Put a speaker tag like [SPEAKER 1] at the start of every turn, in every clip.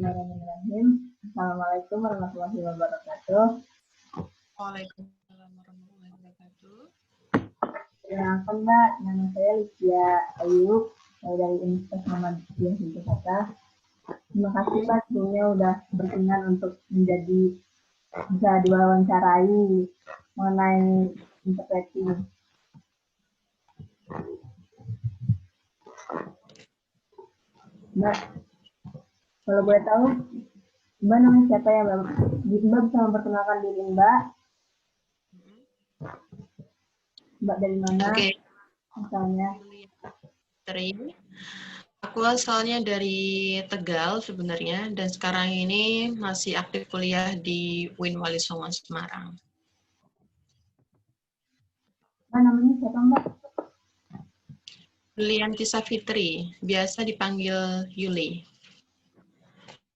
[SPEAKER 1] Bismillahirrahmanirrahim. Assalamualaikum warahmatullahi wabarakatuh.
[SPEAKER 2] Waalaikumsalam warahmatullahi wabarakatuh.
[SPEAKER 1] Perkenalkan Mbak, nama saya Lydia Ayub, saya dari Universitas Muhammadiyah Yogyakarta. Terima kasih Mbak sebelumnya udah berkenan untuk bisa diwawancarai mengenai interpreting. Mbak, kalau boleh tahu, Mbak namanya siapa ya Mbak? Mbak bisa memperkenalkan diri Mbak? Mbak dari mana?
[SPEAKER 2] Oke.
[SPEAKER 1] Misalnya.
[SPEAKER 2] Aku asalnya dari Tegal sebenarnya, dan sekarang ini masih aktif kuliah di UIN Wali Songo Semarang.
[SPEAKER 1] Mbak namanya siapa Mbak?
[SPEAKER 2] Lianti Safitri, biasa dipanggil Yuli.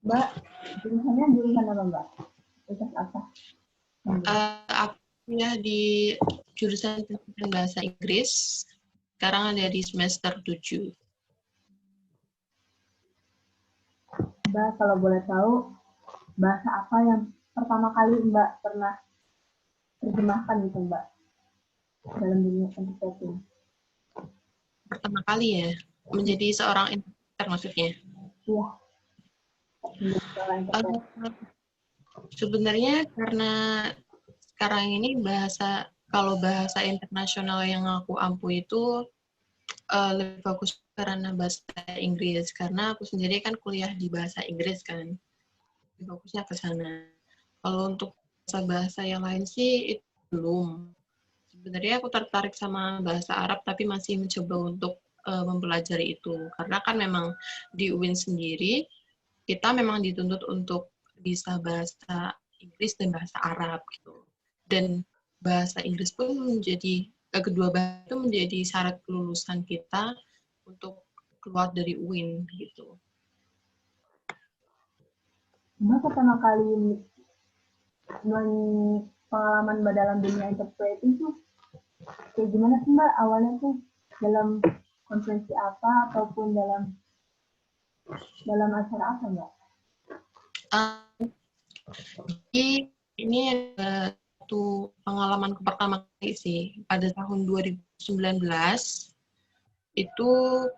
[SPEAKER 1] Mbak, jurusannya jurusan apa Mbak? Jurusan apa?
[SPEAKER 2] Aku kuliah di jurusan pendidikan bahasa Inggris, sekarang ada di semester 7.
[SPEAKER 1] Mbak, kalau boleh tahu, bahasa apa yang pertama kali Mbak pernah terjemahkan gitu Mbak, dalam dunia interpreting?
[SPEAKER 2] Pertama kali ya, menjadi seorang interpreter maksudnya?
[SPEAKER 1] Iya, menjadi seorang interpreter.
[SPEAKER 2] Sebenarnya karena sekarang ini kalau bahasa internasional yang aku ampu itu lebih fokus karena bahasa Inggris, karena aku sendiri kan kuliah di bahasa Inggris kan, lebih fokusnya ke sana. Kalau untuk bahasa yang lain sih itu belum. Sebenarnya aku tertarik sama bahasa Arab, tapi masih mencoba untuk mempelajari itu, karena kan memang di UIN sendiri kita memang dituntut untuk bisa bahasa Inggris dan bahasa Arab gitu. Dan bahasa Inggris pun kedua bahasa itu menjadi syarat kelulusan kita untuk keluar dari UIN gitu.
[SPEAKER 1] Mbak pertama kali pengalaman Mbak dalam dunia interpreting tuh kayak gimana sih Mbak awalnya tuh, dalam konferensi apa ataupun dalam acara apa Mbak?
[SPEAKER 2] Jadi ini ada satu pengalamanku pertama kali sih, pada tahun 2019 itu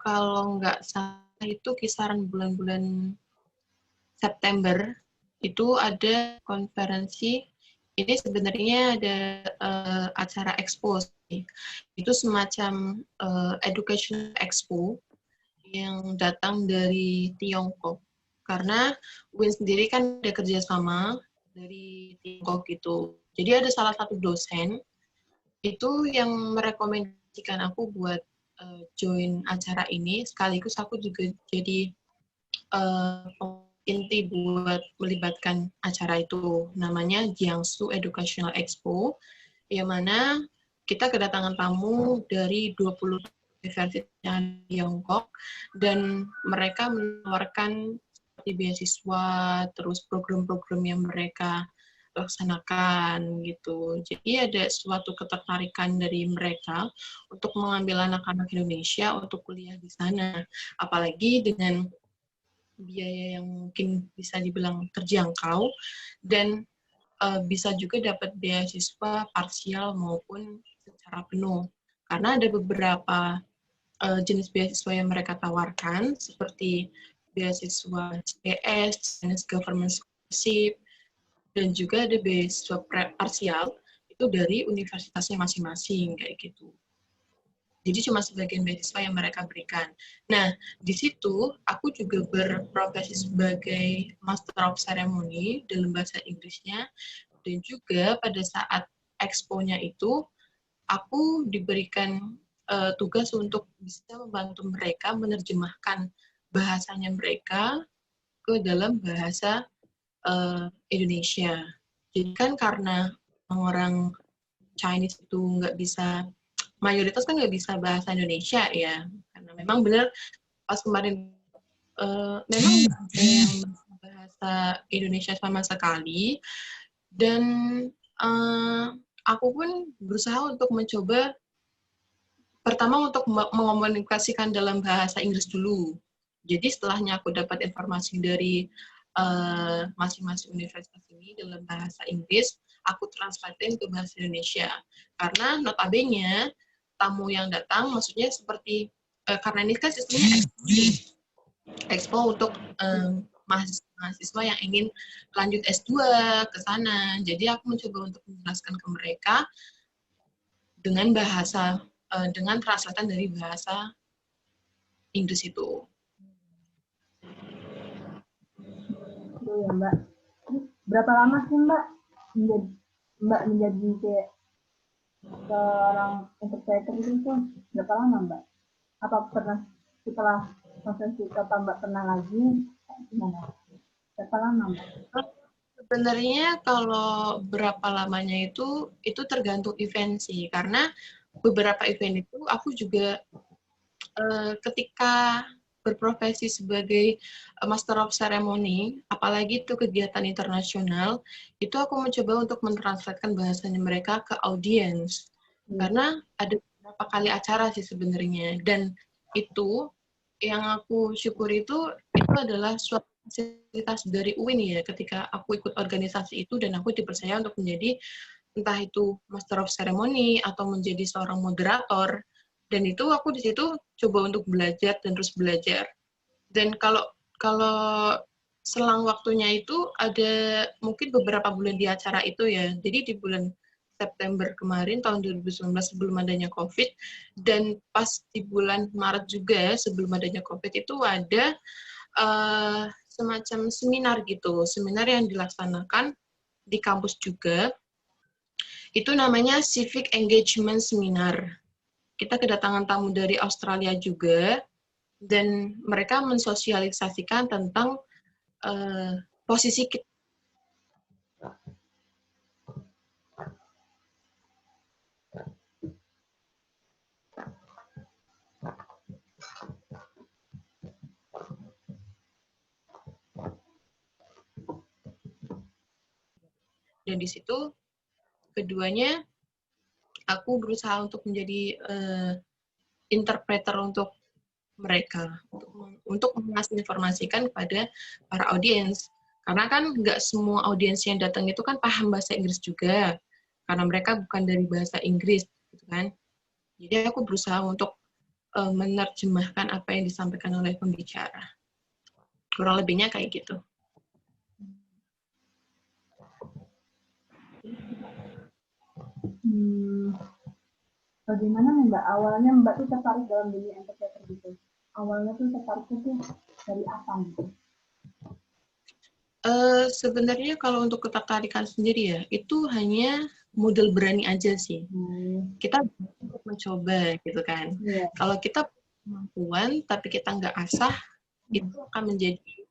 [SPEAKER 2] kalau nggak salah itu kisaran bulan-bulan September itu ada konferensi. Ini sebenarnya ada acara expo sih. Itu semacam education expo yang datang dari Tiongkok. Karena UIN sendiri kan ada kerjasama dari Tiongkok gitu. Jadi ada salah satu dosen itu yang merekomendasikan aku buat join acara ini. Sekaligus aku juga jadi inti buat melibatkan acara itu. Namanya Jiangsu Educational Expo, yang mana kita kedatangan tamu dari 20 universitas Tiongkok, dan mereka menawarkan seperti beasiswa, terus program-program yang mereka laksanakan gitu. Jadi ada suatu ketertarikan dari mereka untuk mengambil anak-anak Indonesia untuk kuliah di sana. Apalagi dengan biaya yang mungkin bisa dibilang terjangkau, dan bisa juga dapat beasiswa parsial maupun secara penuh. Karena ada beberapa jenis beasiswa yang mereka tawarkan, seperti beasiswa CS, Chinese Government Scholarship, dan juga ada beasiswa parsial, itu dari universitasnya masing-masing, kayak gitu. Jadi cuma sebagian beasiswa yang mereka berikan. Nah, di situ aku juga berprofesi sebagai Master of Ceremony dalam bahasa Inggrisnya, dan juga pada saat expo-nya itu, aku diberikan tugas untuk bisa membantu mereka menerjemahkan bahasanya mereka ke dalam bahasa Indonesia. Jadi kan karena orang Chinese itu mayoritas kan nggak bisa bahasa Indonesia ya, karena memang benar pas kemarin memang bahasa Indonesia sama sekali, dan aku pun berusaha untuk mencoba pertama untuk mengomunikasikan dalam bahasa Inggris dulu. Jadi setelahnya aku dapat informasi dari masing-masing universitas ini dalam bahasa Inggris, aku translatein ke bahasa Indonesia. Karena notabene tamu yang datang, maksudnya seperti karena ini kan sistemnya expo untuk mahasiswa yang ingin lanjut S2 ke sana. Jadi aku mencoba untuk menjelaskan ke mereka dengan bahasa, dengan translatan dari bahasa Inggris itu.
[SPEAKER 1] Oh ya Mbak. Berapa lama sih Mbak menjadi kayak seorang interpreter itu berapa lama Mbak? Apa pernah setelah konferensi kata Mbak pernah lagi? Gimana? Berapa lama Mbak?
[SPEAKER 2] Sebenarnya kalau berapa lamanya itu tergantung event sih, karena beberapa event itu aku juga ketika berprofesi sebagai Master of Ceremony, apalagi itu kegiatan internasional, itu aku mencoba untuk mentranslatekan bahasanya mereka ke audiens. Karena ada beberapa kali acara sih sebenarnya, dan itu yang aku syukuri itu adalah suatu fasilitas dari UIN ya, ketika aku ikut organisasi itu dan aku dipercaya untuk menjadi entah itu Master of Ceremony atau menjadi seorang moderator. Dan itu aku di situ coba untuk belajar dan terus belajar. Dan kalau selang waktunya itu ada mungkin beberapa bulan di acara itu ya. Jadi di bulan September kemarin tahun 2019 sebelum adanya COVID, dan pas di bulan Maret juga sebelum adanya COVID itu ada semacam seminar gitu, seminar yang dilaksanakan di kampus juga. Itu namanya Civic Engagement Seminar. Kita kedatangan tamu dari Australia juga, dan mereka mensosialisasikan tentang posisi kita. Dan di situ keduanya aku berusaha untuk menjadi interpreter untuk mereka, untuk mengasih informasikan kepada para audiens. Karena kan nggak semua audiens yang datang itu kan paham bahasa Inggris juga, karena mereka bukan dari bahasa Inggris, gitu kan. Jadi aku berusaha untuk menerjemahkan apa yang disampaikan oleh pembicara. Kurang lebihnya kayak gitu.
[SPEAKER 1] Bagaimana Mbak? Awalnya Mbak tuh tertarik dalam dunia interpreter gitu. Awalnya tuh tertariknya tuh dari apa gitu?
[SPEAKER 2] Sebenarnya kalau untuk ketertarikan sendiri ya, itu hanya modal berani aja sih. Kita mencoba gitu kan.
[SPEAKER 1] Yeah.
[SPEAKER 2] Kalau kita kemampuan tapi kita nggak asah, itu akan menjadi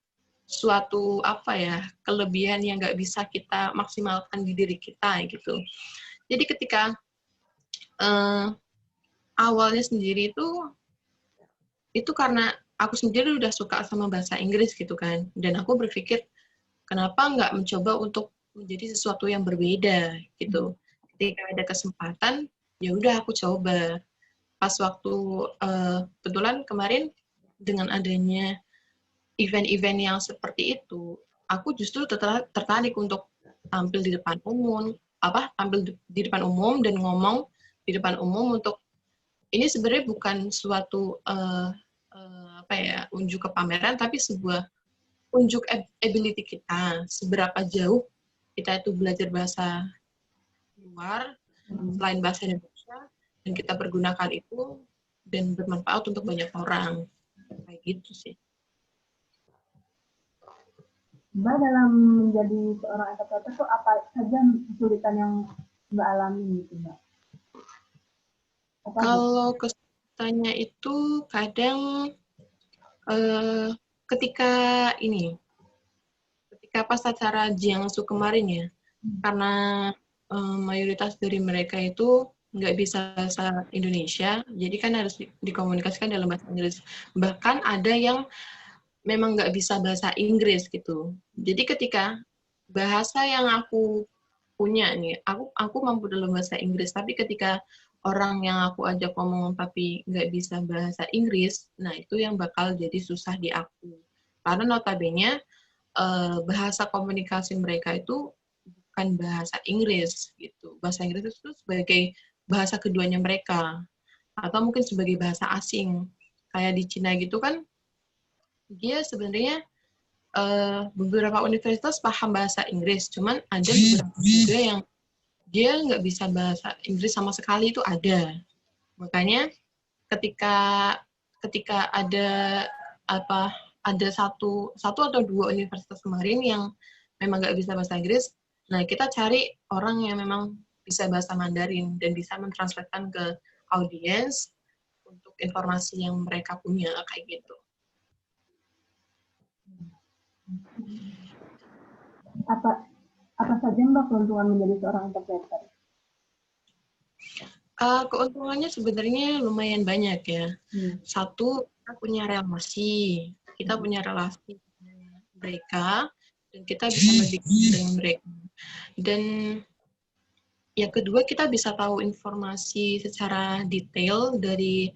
[SPEAKER 2] suatu apa ya, kelebihan yang nggak bisa kita maksimalkan di diri kita gitu. Jadi ketika awalnya sendiri itu karena aku sendiri udah suka sama bahasa Inggris gitu kan, dan aku berpikir kenapa nggak mencoba untuk menjadi sesuatu yang berbeda gitu. Ketika ada kesempatan, ya udah aku coba. Pas waktu kebetulan kemarin dengan adanya event-event yang seperti itu, aku justru tertarik untuk tampil di depan umum, tampil di depan umum dan ngomong di depan umum untuk ini sebenarnya bukan suatu unjuk kepameran, tapi sebuah unjuk ability kita, seberapa jauh kita itu belajar bahasa luar selain bahasa Indonesia, dan kita pergunakan itu dan bermanfaat untuk banyak orang. Kayak gitu sih.
[SPEAKER 1] Mbak dalam menjadi seorang interpreter itu apa saja kesulitan yang Mbak alami gitu Mbak?
[SPEAKER 2] Kalau kesulitannya itu kadang ketika pas acara Jiangsu kemarin ya, karena mayoritas dari mereka itu nggak bisa bahasa Indonesia, jadi kan harus dikomunikasikan dalam bahasa Inggris. Bahkan ada yang memang nggak bisa bahasa Inggris gitu. Jadi ketika bahasa yang aku punya nih, aku mampu dalam bahasa Inggris, tapi ketika orang yang aku ajak ngomong tapi nggak bisa bahasa Inggris, nah itu yang bakal jadi susah di aku. Karena notabene bahasa komunikasi mereka itu bukan bahasa Inggris gitu. Bahasa Inggris itu sebagai bahasa keduanya mereka atau mungkin sebagai bahasa asing. Kayak di Cina gitu kan, dia sebenarnya beberapa universitas paham bahasa Inggris, cuman ada beberapa juga yang dia nggak bisa bahasa Inggris sama sekali, itu ada. Makanya ketika ketika ada satu atau dua universitas kemarin yang memang nggak bisa bahasa Inggris, nah kita cari orang yang memang bisa bahasa Mandarin dan bisa mentranslatekan ke audiens untuk informasi yang mereka punya kayak gitu.
[SPEAKER 1] Apa saja Mbak keuntungan menjadi seorang interpreter?
[SPEAKER 2] Keuntungannya sebenarnya lumayan banyak ya. Satu, kita punya relasi dengan mereka dan kita bisa berdiskusi dengan mereka. Dan yang kedua, kita bisa tahu informasi secara detail dari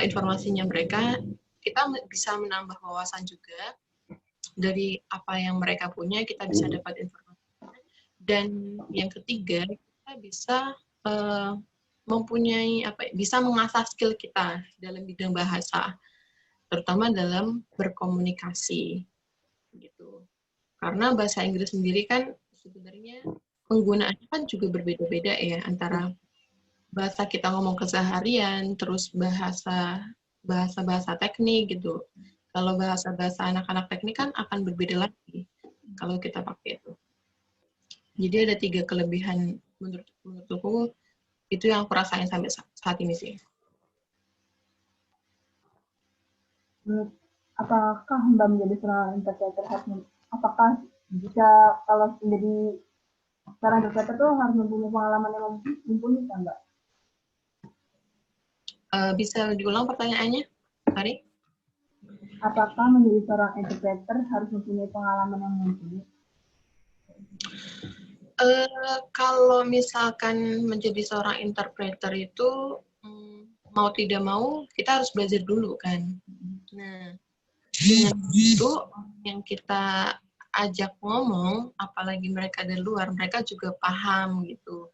[SPEAKER 2] informasinya mereka. Kita bisa menambah wawasan juga dari apa yang mereka punya, kita bisa dapat informasi. Dan yang ketiga, kita bisa bisa mengasah skill kita dalam bidang bahasa, terutama dalam berkomunikasi gitu. Karena bahasa Inggris sendiri kan sebenarnya penggunaannya kan juga berbeda-beda ya, antara bahasa kita ngomong keseharian, terus bahasa teknik gitu. Kalau bahasa anak-anak teknik kan akan berbeda lagi kalau kita pakai itu. Jadi ada 3 kelebihan menurutku, itu yang aku rasain sampai saat ini sih.
[SPEAKER 1] Apakah Mbak menjadi seorang interpreter apakah jika kalau menjadi seorang interpreter itu harus mempunyai pengalaman yang mumpuni kan Mbak?
[SPEAKER 2] Bisa diulang pertanyaannya, Hari?
[SPEAKER 1] Apakah menjadi seorang interpreter harus mempunyai pengalaman yang mumpuni?
[SPEAKER 2] Kalau misalkan menjadi seorang interpreter itu mau tidak mau kita harus belajar dulu kan. Nah, dengan itu yang kita ajak ngomong, apalagi mereka dari luar, mereka juga paham gitu.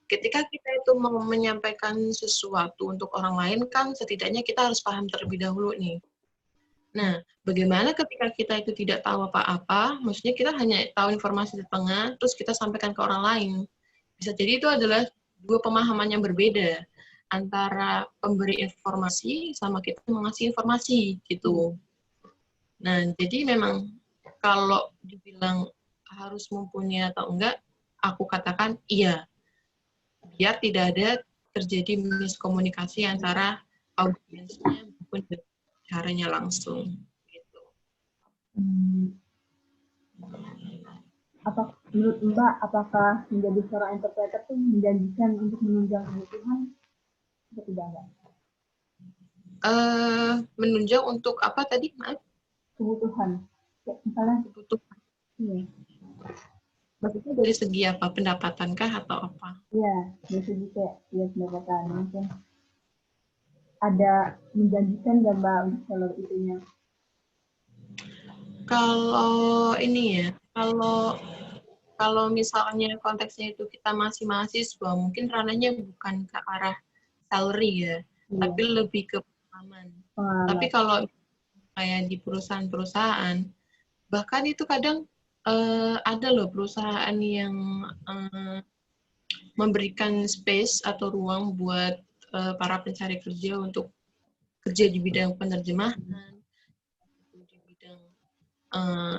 [SPEAKER 2] Ketika kita itu mau menyampaikan sesuatu untuk orang lain kan setidaknya kita harus paham terlebih dahulu nih. Nah, bagaimana ketika kita itu tidak tahu apa-apa, maksudnya kita hanya tahu informasi setengah, terus kita sampaikan ke orang lain. Bisa jadi itu adalah 2 pemahaman yang berbeda antara pemberi informasi sama kita mengasih informasi gitu. Nah, jadi memang kalau dibilang harus mempunyai atau enggak, aku katakan iya. Biar tidak ada terjadi miskomunikasi antara audiensnya maupun caranya langsung. Gitu.
[SPEAKER 1] Menurut Mbak, apakah menjadi seorang interpreter itu menjanjikan untuk menunjang kebutuhan atau tidak Mbak?
[SPEAKER 2] Menunjang untuk apa tadi, maaf?
[SPEAKER 1] Kebutuhan. Ya, misalnya
[SPEAKER 2] Kebutuhan.
[SPEAKER 1] Iya.
[SPEAKER 2] Maksudnya dari segi apa? Pendapatankah atau apa?
[SPEAKER 1] Iya, dari segi kayak ya pendapatan mungkin ada menjanjikan nggak Mbak untuk salur itunya?
[SPEAKER 2] Kalau ini ya, kalau misalnya konteksnya itu kita masih mahasiswa, mungkin ranahnya bukan ke arah salary ya, tapi lebih ke pengalaman. Tapi kalau kayak di perusahaan-perusahaan, bahkan itu kadang ada loh perusahaan yang memberikan space atau ruang buat para pencari kerja untuk kerja di bidang penerjemahan, di bidang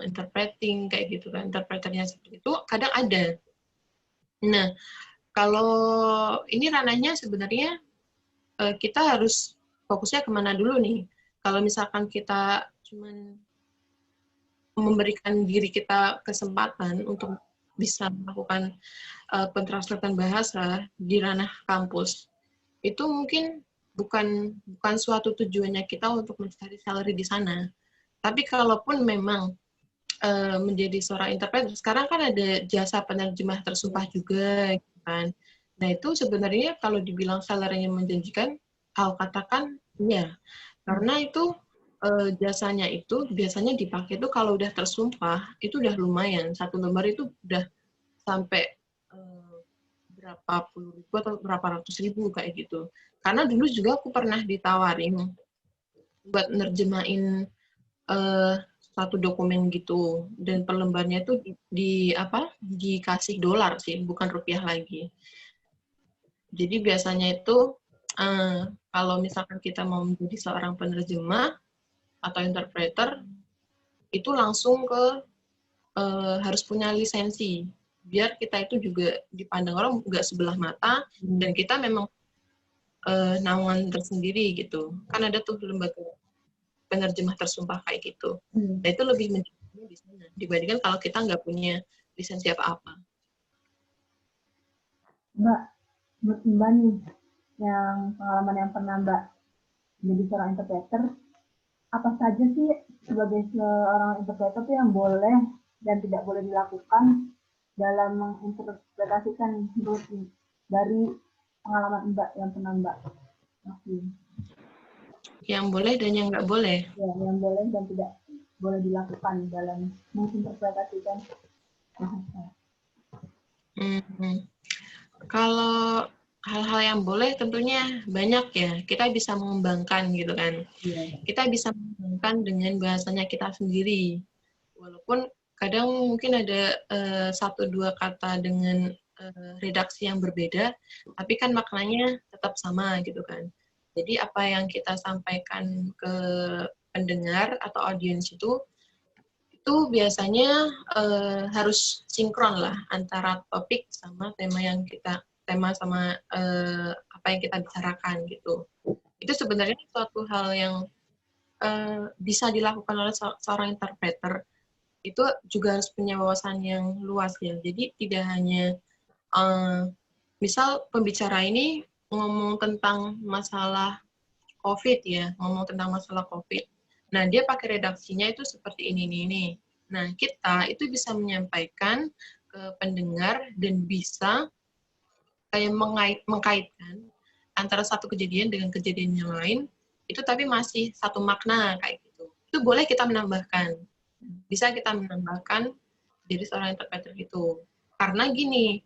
[SPEAKER 2] interpreting kayak gitu kan, interpreternya seperti itu kadang ada. Nah, kalau ini ranahnya sebenarnya kita harus fokusnya kemana dulu nih. Kalau misalkan kita cuman memberikan diri kita kesempatan untuk bisa melakukan pentranslatean bahasa di ranah kampus, itu mungkin bukan suatu tujuannya kita untuk mencari salary di sana. Tapi kalaupun memang menjadi seorang interpreter, sekarang kan ada jasa penerjemah tersumpah juga, kan. Nah itu sebenarnya kalau dibilang salary-nya menjanjikan, aku katakan iya, karena itu jasanya itu biasanya dipakai itu kalau udah tersumpah, itu udah lumayan. Satu lembar itu udah sampai berapa puluh ribu atau berapa ratus ribu kayak gitu. Karena dulu juga aku pernah ditawarin buat nerjemahin satu dokumen gitu, dan per lembarnya itu dikasih dolar sih, bukan rupiah lagi. Jadi biasanya itu kalau misalkan kita mau menjadi seorang penerjemah atau interpreter, itu langsung ke harus punya lisensi, biar kita itu juga dipandang orang nggak sebelah mata, dan kita memang naungan tersendiri gitu. Kan ada tuh lembaga penerjemah tersumpah kayak gitu. Nah itu lebih menjadinya di sana dibandingkan kalau kita nggak punya lisensi apa-apa.
[SPEAKER 1] Mbak, menurut Mbak nih, yang pengalaman yang pernah Mbak jadi seorang interpreter, apa saja sih sebagai seorang interpreter itu yang boleh dan tidak boleh dilakukan dalam menginterpretasikan menurut dari pengalaman Mbak yang pernah Mbak lakuin?
[SPEAKER 2] Yang boleh dan yang nggak boleh.
[SPEAKER 1] Ya, yang boleh dan tidak boleh dilakukan dalam menginterpretasikan bahasa.
[SPEAKER 2] Kalau hal-hal yang boleh tentunya banyak ya. Kita bisa mengembangkan gitu kan. Kita bisa mengembangkan dengan bahasanya kita sendiri. Walaupun kadang mungkin ada satu dua kata dengan redaksi yang berbeda, tapi kan maknanya tetap sama gitu kan. Jadi apa yang kita sampaikan ke pendengar atau audiens itu biasanya harus sinkron lah antara topik sama tema sama apa yang kita bicarakan gitu. Itu sebenarnya suatu hal yang bisa dilakukan oleh seorang interpreter. Itu juga harus punya wawasan yang luas ya. Jadi tidak hanya misal pembicara ini ngomong tentang masalah COVID ya, ngomong tentang masalah COVID. Nah, dia pakai redaksinya itu seperti ini. Nah, kita itu bisa menyampaikan ke pendengar dan bisa kayak mengkaitkan antara satu kejadian dengan kejadian yang lain, itu tapi masih satu makna kayak gitu. Itu boleh kita menambahkan. Bisa kita menambahkan jadi seorang interpreter itu. Karena gini,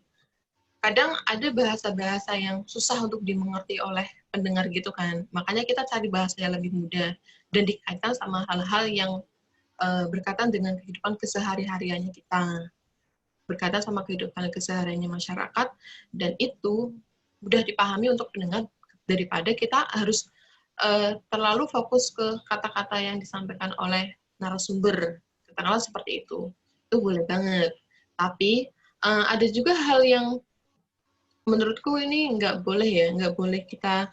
[SPEAKER 2] kadang ada bahasa-bahasa yang susah untuk dimengerti oleh pendengar gitu kan. Makanya kita cari bahasa yang lebih mudah dan dikaitkan sama hal-hal yang berkaitan dengan kehidupan kesehari-hariannya kita. Berkaitan sama kehidupan kesehariannya masyarakat, dan itu mudah dipahami untuk pendengar daripada kita harus terlalu fokus ke kata-kata yang disampaikan oleh narasumber. Katakanlah seperti itu. Itu boleh banget. Tapi ada juga hal yang menurutku ini nggak boleh ya, nggak boleh kita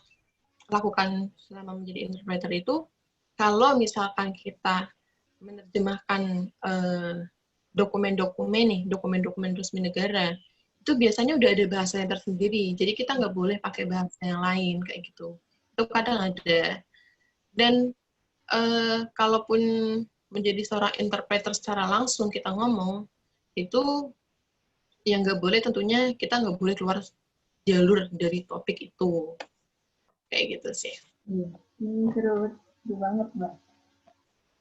[SPEAKER 2] lakukan selama menjadi interpreter itu, kalau misalkan kita menerjemahkan dokumen-dokumen resmi negara, itu biasanya udah ada bahasa yang tersendiri, jadi kita nggak boleh pakai bahasa yang lain kayak gitu. Itu kadang ada. Dan kalaupun menjadi seorang interpreter secara langsung kita ngomong, itu yang nggak boleh tentunya kita nggak boleh keluar jalur dari topik itu. Kayak gitu sih.
[SPEAKER 1] Iya, ini seru banget Mbak.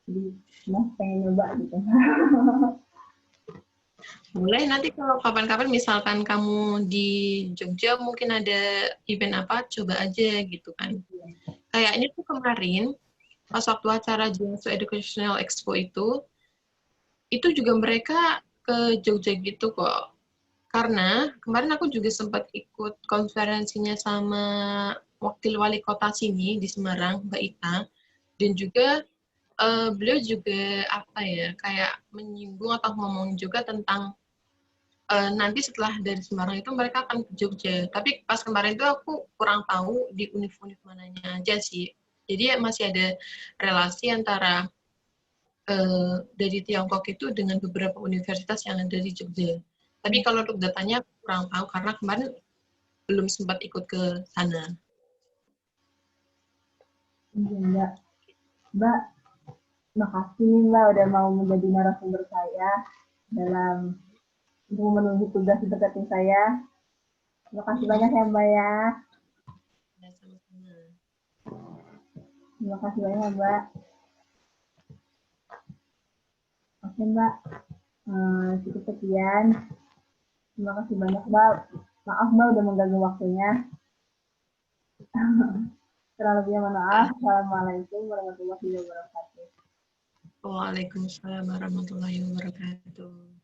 [SPEAKER 1] Jadi, pengen nyoba gitu.
[SPEAKER 2] Boleh nanti kalau kapan-kapan misalkan kamu di Jogja mungkin ada event apa, coba aja gitu kan. Kayaknya tuh kemarin pas waktu acara Jiangsu Educational Expo itu juga mereka ke Jogja gitu kok. Karena kemarin aku juga sempat ikut konferensinya sama wakil wali kota sini di Semarang, Mbak Ita, dan juga beliau juga apa ya, kayak menyinggung atau ngomong juga tentang nanti setelah dari Semarang itu mereka akan ke Jogja. Tapi pas kemarin itu aku kurang tahu di univ-univ mananya aja sih. Jadi masih ada relasi antara dari Tiongkok itu dengan beberapa universitas yang ada di Jogja. Tapi kalau untuk datanya aku kurang tahu karena kemarin belum sempat ikut ke sana.
[SPEAKER 1] Mbak, Mbak, makasih nih Mbak udah mau menjadi narasumber saya dalam untuk memenuhi tugas interpreting saya. Terima kasih banyak ya Mbak ya.
[SPEAKER 2] Ya, sama-sama.
[SPEAKER 1] Terima kasih banyak Mbak. Ya, Mbak. Cukup sekian. Terima kasih banyak, Mbak. Maaf, Mbak, udah mengganggu waktunya. Kurang lebihnya mohon maaf. Assalamualaikum warahmatullahi wabarakatuh.
[SPEAKER 2] Waalaikumsalam warahmatullahi wabarakatuh.